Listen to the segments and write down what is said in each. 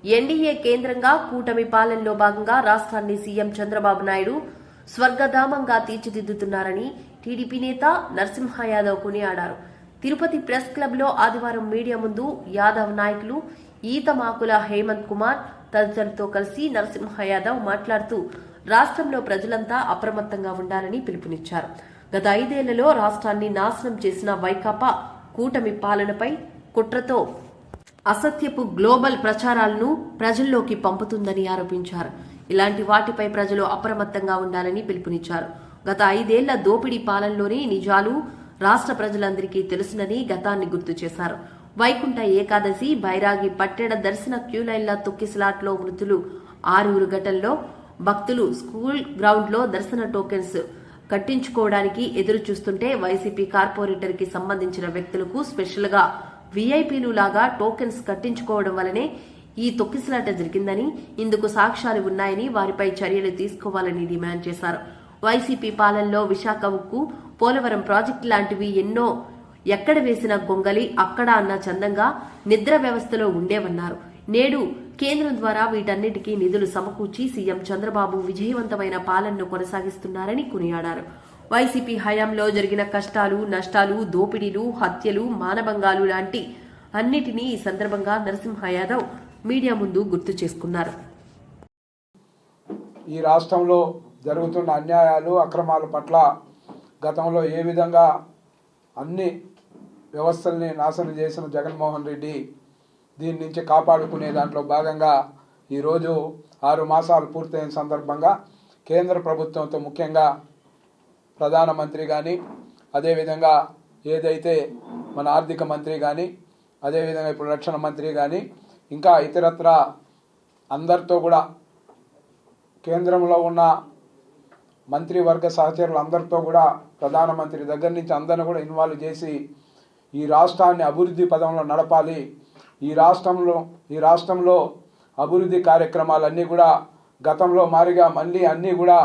NDA కేంద్రంగా కూటమి పాలనలో భాగంగా రాష్ట్రాన్ని సీఎం చంద్రబాబు నాయుడు స్వర్గధామంగా తీర్చిదిద్దుతున్నారని టీడీపీ నేత నరసింహ యాదవ్ కొనియాడారు. తిరుపతి ప్రెస్ క్లబ్లో ఆదివారం మీడియా ముందు యాదవ్ నాయకులు ఈతమాకుల హేమంత్ కుమార్ తదితరులతో కలిసి నరసింహ యాదవ్ మాట్లాడుతూ రాష్ట్రంలో ప్రజలంతా అప్రమత్తంగా ఉండాలని పిలుపునిచ్చారు. గత 5 ఏళ్లలో రాష్ట్రాన్ని నాశనం చేసిన వైకాపా కూటమి పాలనపై కుట్రతో అసత్యపు గ్లోబల్ ప్రచారాలను ప్రజల్లోకి పంపుతుందని ఆరోపించారు. ఇలాంటి వాటిపై ప్రజలు అప్రమత్తంగా ఉండాలని పిలుపునిచ్చారు. గత 5 ఏళ్ల దోపిడీ పాలనలోని నిజాలు రాష్ట్ర ప్రజలందరికీ తెలుసునని గతాన్ని గుర్తు చేశారు. వైకుంఠ ఏకాదశి, బైరాగి పట్టెడ దర్శన క్యూలైన్ల తొక్కిసలాట్లో మృతులు 6 ఘటనలో భక్తులు స్కూల్ గ్రౌండ్లో దర్శన టోకెన్స్ కట్టించుకోవడానికి ఎదురు చూస్తుంటే వైసీపీ కార్పొరేటర్ కి సంబంధించిన వ్యక్తులకు స్పెషల్ గా వీఐపీలు లాగా టోకెన్స్ కట్టించుకోవడం వల్లనే ఈ తొక్కిసలాట జరిగిందని, ఇందుకు సాక్ష్యాలు ఉన్నాయని వారిపై చర్యలు తీసుకోవాలని డిమాండ్ చేశారు. వైసీపీ పాలనలో విశాఖ ఉక్కు, పోలవరం ప్రాజెక్టు లాంటివి ఎన్నో ఎక్కడ వేసిన గొంగలి అక్కడ అన్న చందంగా నిద్ర వ్యవస్థలో ఉండేవన్నారు. నేడు కేంద్రం ద్వారా వీటన్నిటికీ నిధులు సమకూర్చి సీఎం చంద్రబాబు విజయవంతమైన పాలనను కొనసాగిస్తున్నారని కొనియాడారు. వైసీపీ హయాంలో జరిగిన కష్టాలు, నష్టాలు, దోపిడీలు, హత్యలు, మానభంగాలు లాంటి అన్నిటినీ ఈ సందర్భంగా నరసింహ యాదవ్ మీడియా ముందు గుర్తు చేసుకున్నారు. ఈ రాష్ట్రంలో జరుగుతున్న అన్యాయాలు, అక్రమాల పట్ల గతంలో ఏ విధంగా అన్ని వ్యవస్థల్ని నాశనం చేసిన జగన్మోహన్ రెడ్డి దీని నుంచి కాపాడుకునే దాంట్లో భాగంగా ఈరోజు 6 మాసాలు పూర్తయిన సందర్భంగా కేంద్ర ప్రభుత్వంతో ముఖ్యంగా ప్రధానమంత్రి కానీ, అదేవిధంగా ఏదైతే మన ఆర్థిక మంత్రి కానీ, అదేవిధంగా ఇప్పుడు రక్షణ మంత్రి కానీ, ఇంకా ఇతరత్ర అందరితో కూడా కేంద్రంలో ఉన్న మంత్రివర్గ సహచరులు అందరితో కూడా ప్రధానమంత్రి దగ్గర నుంచి అందరిని కూడా ఇన్వాల్వ్ చేసి ఈ రాష్ట్రాన్ని అభివృద్ధి పదంలో నడపాలి, ఈ రాష్ట్రంలో అభివృద్ధి కార్యక్రమాలన్నీ కూడా గతంలో మారిగా మళ్ళీ అన్నీ కూడా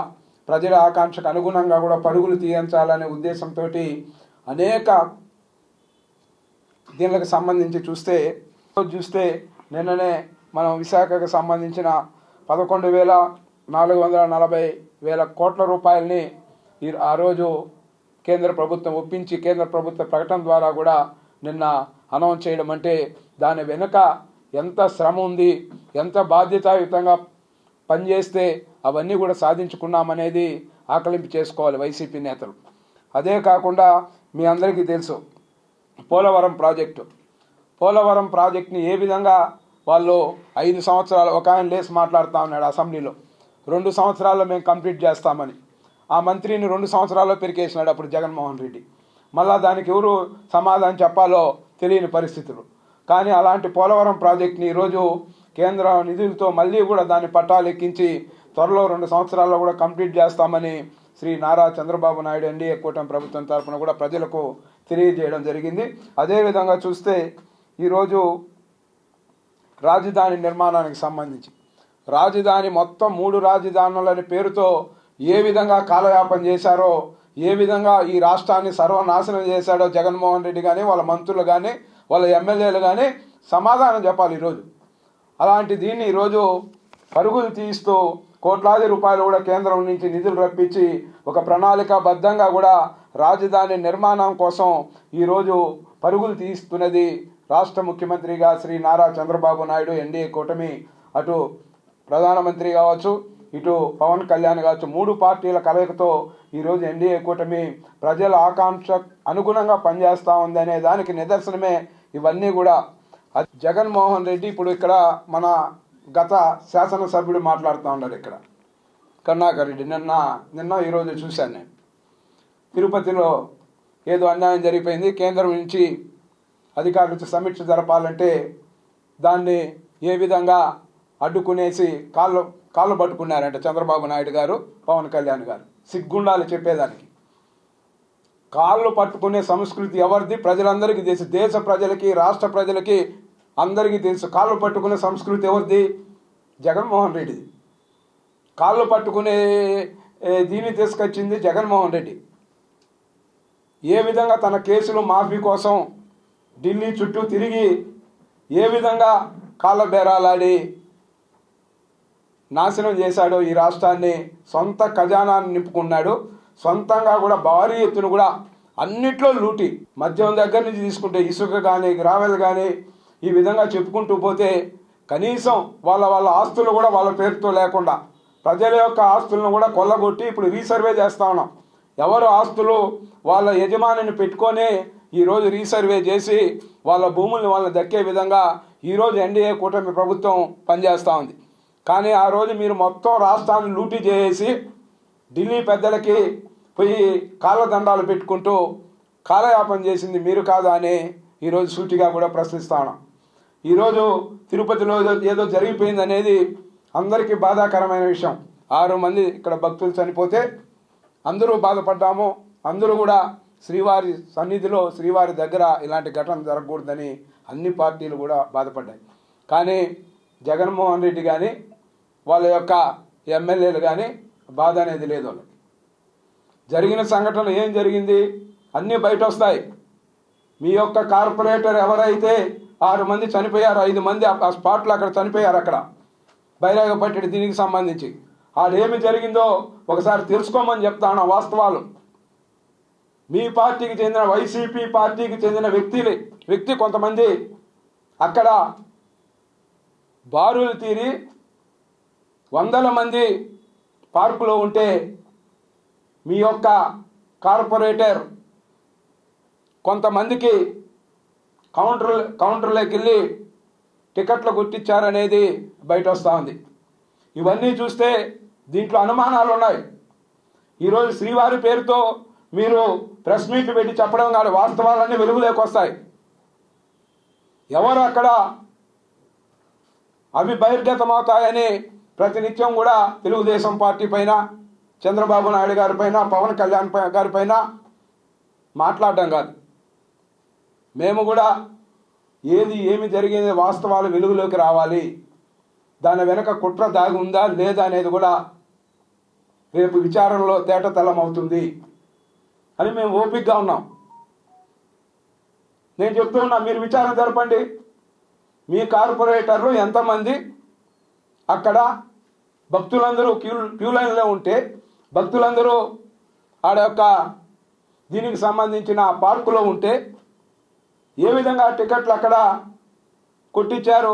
ప్రజల ఆకాంక్షకు అనుగుణంగా కూడా పరుగులు తీయించాలనే ఉద్దేశంతో అనేక దీనికి సంబంధించి చూస్తే నిన్ననే మనం విశాఖకు సంబంధించిన 11,440 కోట్ల రూపాయలని ఆ రోజు కేంద్ర ప్రభుత్వం ఒప్పించి కేంద్ర ప్రభుత్వ ప్రకటన ద్వారా కూడా నిన్న అనౌన్స్ చేయడం అంటే దాని వెనుక ఎంత శ్రమ ఉంది, ఎంత బాధ్యతాయుతంగా పనిచేస్తే అవన్నీ కూడా సాధించుకున్నామనేది ఆకలింపు చేసుకోవాలి వైసీపీ నేతలు. అదే కాకుండా మీ అందరికీ తెలుసు పోలవరం ప్రాజెక్టుని ఏ విధంగా వాళ్ళు 5 సంవత్సరాలు, ఒక ఆయన లేసి మాట్లాడుతూ ఉన్నాడు అసెంబ్లీలో, 2 సంవత్సరాల్లో మేము కంప్లీట్ చేస్తామని. ఆ మంత్రిని 2 సంవత్సరాల్లో పెరికేసినాడు అప్పుడు జగన్మోహన్ రెడ్డి. మళ్ళా దానికి ఎవరు సమాధానం చెప్పాలో తెలియని పరిస్థితులు. కానీ అలాంటి పోలవరం ప్రాజెక్టుని ఈరోజు కేంద్ర నిధులతో మళ్ళీ కూడా దాన్ని పట్టాలు ఎక్కించి త్వరలో 2 సంవత్సరాల్లో కూడా కంప్లీట్ చేస్తామని శ్రీ నారా చంద్రబాబు నాయుడు ఎన్డీఏ కూటమి ప్రభుత్వం తరఫున కూడా ప్రజలకు తెలియజేయడం జరిగింది. అదేవిధంగా చూస్తే ఈరోజు రాజధాని నిర్మాణానికి సంబంధించి రాజధాని మొత్తం 3 రాజధానులని పేరుతో ఏ విధంగా కాలయాపన చేశారో, ఏ విధంగా ఈ రాష్ట్రాన్ని సర్వనాశనం చేశాడో జగన్మోహన్ రెడ్డి కానీ, వాళ్ళ మంత్రులు కానీ, వాళ్ళ ఎమ్మెల్యేలు కానీ సమాధానం చెప్పాలి ఈరోజు. అలాంటి దీన్ని ఈరోజు పరుగులు తీస్తూ కోట్లాది రూపాయలు కూడా కేంద్రం నుంచి నిధులు రప్పించి ఒక ప్రణాళికాబద్ధంగా కూడా రాజధాని నిర్మాణం కోసం ఈరోజు పరుగులు తీస్తున్నది రాష్ట్ర ముఖ్యమంత్రిగా శ్రీ నారా చంద్రబాబు నాయుడు ఎన్డీఏ కూటమి. అటు ప్రధానమంత్రి కావచ్చు, ఇటు పవన్ కళ్యాణ్ కావచ్చు, 3 పార్టీల కలయికతో ఈరోజు ఎన్డీఏ కూటమి ప్రజల ఆకాంక్ష అనుగుణంగా పనిచేస్తూ ఉంది అనే దానికి నిదర్శనమే ఇవన్నీ కూడా. జగన్మోహన్ రెడ్డి ఇప్పుడు ఇక్కడ మన గత శాసనసభ్యుడు మాట్లాడుతూ ఉన్నాడు ఇక్కడ కరుణాకర్ రెడ్డి. నిన్న ఈరోజు చూశాను నేను, తిరుపతిలో ఏదో అన్యాయం జరిగిపోయింది, కేంద్రం నుంచి అధికారులతో సమీక్ష జరపాలంటే దాన్ని ఏ విధంగా అడ్డుకునేసి కాళ్ళు పట్టుకున్నారంట చంద్రబాబు నాయుడు గారు, పవన్ కళ్యాణ్ గారు. సిగ్గుండాలి చెప్పేదానికి. కాళ్ళు పట్టుకునే సంస్కృతి ఎవరిది? ప్రజలందరికీ తెలుసు, దేశ ప్రజలకి, రాష్ట్ర ప్రజలకి అందరికీ తెలుసు. కాళ్ళు పట్టుకునే సంస్కృతి ఎవరిది? జగన్మోహన్ రెడ్డిది. కాళ్ళు పట్టుకునే దీన్ని తీసుకొచ్చింది జగన్మోహన్ రెడ్డి. ఏ విధంగా తన కేసులు మాఫీ కోసం ఢిల్లీ చుట్టూ తిరిగి ఏ విధంగా కాళ్ళ బేరాలాడి నాశనం చేశాడు, ఈ రాష్ట్రాన్ని సొంత ఖజానాన్ని నింపుకున్నాడు. సొంతంగా కూడా భారీ ఎత్తున కూడా అన్నిట్లో లూటి, మద్యం దగ్గర నుంచి తీసుకుంటే ఇసుక కానీ గ్రావెల్ కానీ ఈ విధంగా చెప్పుకుంటూ పోతే కనీసం వాళ్ళ ఆస్తులు కూడా వాళ్ళ పేరుతో లేకుండా ప్రజల యొక్క ఆస్తులను కూడా కొల్లగొట్టి ఇప్పుడు రీసర్వే చేస్తా ఉన్నాం. ఎవరు ఆస్తులు వాళ్ళ యజమానిని పెట్టుకొని ఈరోజు రీసర్వే చేసి వాళ్ళ భూముల్ని వాళ్ళని దక్కే విధంగా ఈరోజు ఎన్డీఏ కూటమి ప్రభుత్వం పనిచేస్తూ ఉంది. కానీ ఆ రోజు మీరు మొత్తం రాష్ట్రాన్ని లూటీ చేసి ఢిల్లీ పెద్దలకి పోయి కాళ్ళదండాలు పెట్టుకుంటూ కాలయాపన చేసింది మీరు కాదా అని ఈరోజు సూటిగా కూడా ప్రశ్నిస్తా ఉన్నాం. ఈరోజు తిరుపతిలో ఏదో జరిగిపోయింది అనేది అందరికీ బాధాకరమైన విషయం. 6 మంది ఇక్కడ భక్తులు చనిపోతే అందరూ బాధపడ్డాము. అందరూ కూడా శ్రీవారి సన్నిధిలో శ్రీవారి దగ్గర ఇలాంటి ఘటన జరగకూడదని అన్ని పార్టీలు కూడా బాధపడ్డాయి. కానీ జగన్మోహన్ రెడ్డి కానీ వాళ్ళ యొక్క ఎమ్మెల్యేలు కానీ బాధ అనేది లేదు. వాళ్ళకి జరిగిన సంఘటనలు ఏం జరిగింది అన్నీ బయట వస్తాయి. మీ యొక్క కార్పొరేటర్ ఎవరైతే 6 మంది చనిపోయారు, 5 మంది ఆ స్పాట్లో అక్కడ చనిపోయారు, అక్కడ బైరాగపట్టి దీనికి సంబంధించి ఆడేమి జరిగిందో ఒకసారి తెలుసుకోమని చెప్తాను. వాస్తవాలు మీ పార్టీకి చెందిన వైసీపీ పార్టీకి చెందిన వ్యక్తి కొంతమంది అక్కడ బారులు తీరి 100 మంది పార్కులో ఉంటే మీ యొక్క కార్పొరేటర్ కొంతమందికి కౌంటర్లోకి వెళ్ళి టికెట్లు గుర్తించారనేది బయట వస్తూ ఉంది. ఇవన్నీ చూస్తే దీంట్లో అనుమానాలు ఉన్నాయి. ఈరోజు శ్రీవారి పేరుతో మీరు ప్రెస్ మీట్ పెట్టి చెప్పడం కాదు, వాస్తవాలన్నీ వెలుగులోకి వస్తాయి. ఎవరు అక్కడ అవి బహిర్గతమవుతాయని ప్రతినిత్యం కూడా తెలుగుదేశం పార్టీ పైన, చంద్రబాబు నాయుడు గారి పైన, పవన్ కళ్యాణ్ గారి పైన మాట్లాడడం కాదు. మేము కూడా ఏమి జరిగింది వాస్తవాలు వెలుగులోకి రావాలి, దాని వెనక కుట్ర దాగి ఉందా లేదా అనేది కూడా రేపు విచారణలో తేటతెల్లం అవుతుంది అని మేము ఓపికగా ఉన్నాం. నేను చెప్తూ ఉన్నా, మీరు విచారణ జరపండి. మీ కార్పొరేటర్లు ఎంతమంది అక్కడ భక్తులందరూ క్యూ లైన్లో ఉంటే భక్తులందరూ ఆడ యొక్క దీనికి సంబంధించిన పార్కులో ఉంటే ఏ విధంగా టికెట్లు అక్కడ కొట్టించారు,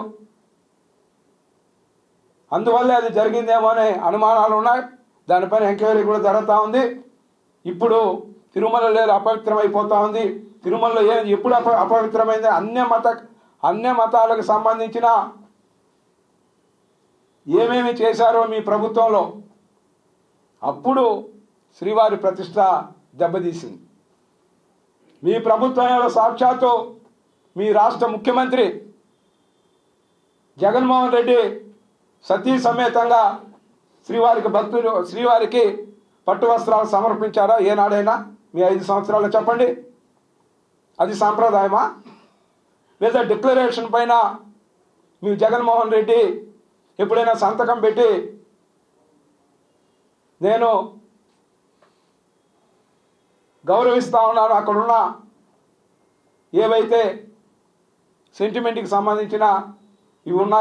అందువల్లే అది జరిగిందేమో అనే అనుమానాలు ఉన్నాయి. దానిపైన ఎంక్వైరీ కూడా జరుగుతూ ఉంది. ఇప్పుడు తిరుమల లేదు అపవిత్రమైపోతూ ఉంది. తిరుమలలో ఎప్పుడు అపవిత్రమైంది? అన్య మతాలకు సంబంధించిన ఏమేమి చేశారో మీ ప్రభుత్వంలో అప్పుడు శ్రీవారి ప్రతిష్ట దెబ్బతీసింది. మీ ప్రభుత్వంలో సాక్షాత్తు మీ రాష్ట్ర ముఖ్యమంత్రి జగన్మోహన్ రెడ్డి సతీ సమేతంగా శ్రీవారికి పట్టు వస్త్రాలు సమర్పించారా ఏనాడైనా మీ 5 సంవత్సరాలు? చెప్పండి, అది సాంప్రదాయమా? లేదా డిక్లరేషన్ పైన మీ జగన్మోహన్ రెడ్డి ఎప్పుడైనా సంతకం పెట్టి నేను గౌరవిస్తా ఉన్నాను, అక్కడున్న ఏవైతే సెంటిమెంట్కి సంబంధించిన ఇవి ఉన్నాయో